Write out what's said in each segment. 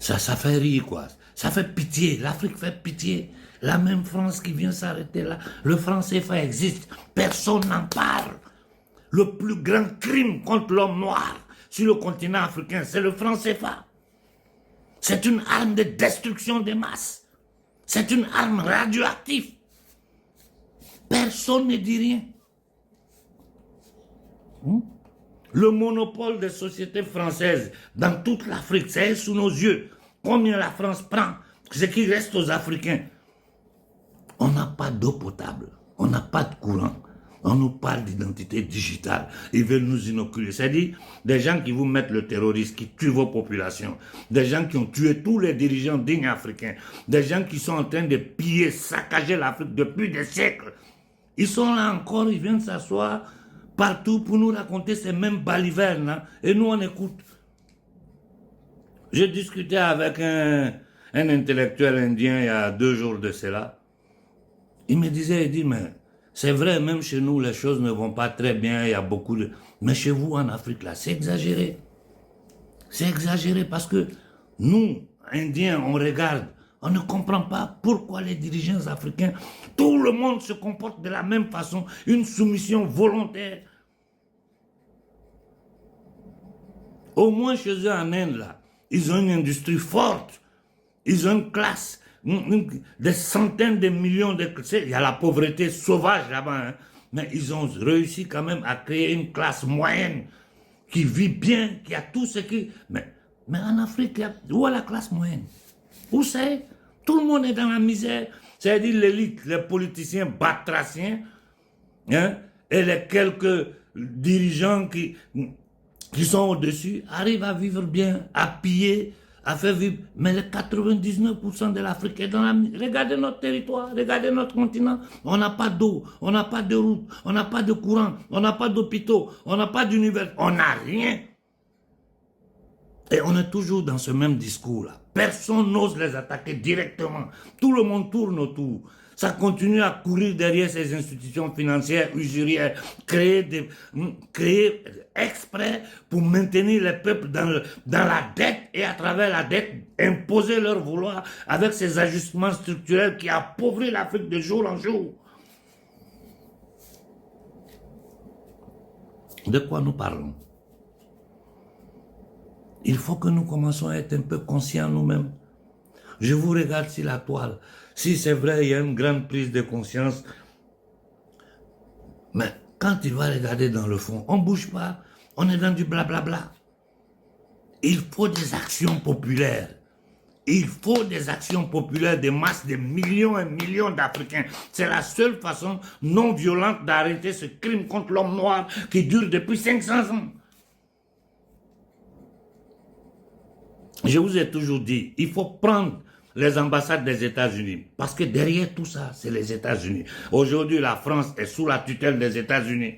Ça fait rire, quoi. Ça fait pitié. L'Afrique fait pitié. La même France qui vient s'arrêter là. Le franc CFA existe. Personne n'en parle. Le plus grand crime contre l'homme noir sur le continent africain, c'est le franc CFA. C'est une arme de destruction des masses. C'est une arme radioactive. Personne ne dit rien. Le monopole des sociétés françaises dans toute l'Afrique, c'est sous nos yeux. Combien la France prend, ce qui reste aux Africains. On n'a pas d'eau potable, on n'a pas de courant. On nous parle d'identité digitale. Ils veulent nous inoculer. C'est-à-dire des gens qui vous mettent le terrorisme, qui tuent vos populations. Des gens qui ont tué tous les dirigeants dignes africains. Des gens qui sont en train de piller, saccager l'Afrique depuis des siècles. Ils sont là encore, ils viennent s'asseoir partout pour nous raconter ces mêmes balivernes. Hein, et nous, on écoute. J'ai discuté avec un intellectuel indien il y a 2 jours de cela. Il me disait, il dit, mais c'est vrai, même chez nous, les choses ne vont pas très bien, il y a beaucoup de... Mais chez vous, en Afrique, là, c'est exagéré. C'est exagéré parce que nous, Indiens, on regarde, on ne comprend pas pourquoi les dirigeants africains, tout le monde se comporte de la même façon, une soumission volontaire. Au moins chez eux en Inde, là, ils ont une industrie forte, ils ont une classe, des centaines de millions de... Il y a la pauvreté sauvage là-bas, hein, mais ils ont réussi quand même à créer une classe moyenne qui vit bien, qui a tout ce qui... Mais en Afrique, où est la classe moyenne? Où c'est? Tout le monde est dans la misère. C'est-à-dire l'élite, les politiciens batraciens, hein, et les quelques dirigeants qui sont au-dessus, arrivent à vivre bien, à piller, à faire vivre. Mais les 99% de l'Afrique est dans la misère. Regardez notre territoire, regardez notre continent. On n'a pas d'eau, on n'a pas de route, on n'a pas de courant, on n'a pas d'hôpitaux, on n'a pas d'univers, on n'a rien. Et on est toujours dans ce même discours-là. Personne n'ose les attaquer directement. Tout le monde tourne autour. Ça continue à courir derrière ces institutions financières, usurières, créées exprès pour maintenir les peuples dans la dette et à travers la dette, imposer leur vouloir avec ces ajustements structurels qui appauvrissent l'Afrique de jour en jour. De quoi nous parlons? Il faut que nous commençons à être un peu conscients nous-mêmes. Je vous regarde sur la toile. Si c'est vrai, il y a une grande prise de conscience. Mais quand il va regarder dans le fond, on ne bouge pas. On est dans du blablabla. Il faut des actions populaires. Il faut des actions populaires de masse de millions et millions d'Africains. C'est la seule façon non violente d'arrêter ce crime contre l'homme noir qui dure depuis 500 ans. Je vous ai toujours dit, il faut prendre les ambassades des États-Unis. Parce que derrière tout ça, c'est les États-Unis. Aujourd'hui, la France est sous la tutelle des États-Unis.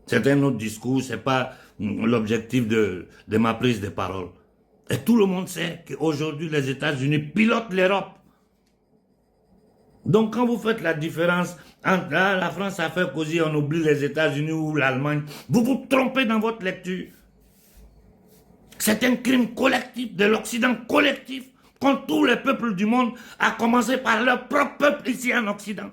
C'est un autre discours, ce n'est pas l'objectif de ma prise de parole. Et tout le monde sait qu'aujourd'hui, les États-Unis pilotent l'Europe. Donc, quand vous faites la différence entre la France a fait causer, on oublie les États-Unis ou l'Allemagne, vous vous trompez dans votre lecture. C'est un crime collectif de l'Occident collectif contre tous les peuples du monde, à commencer par leur propre peuple ici en Occident.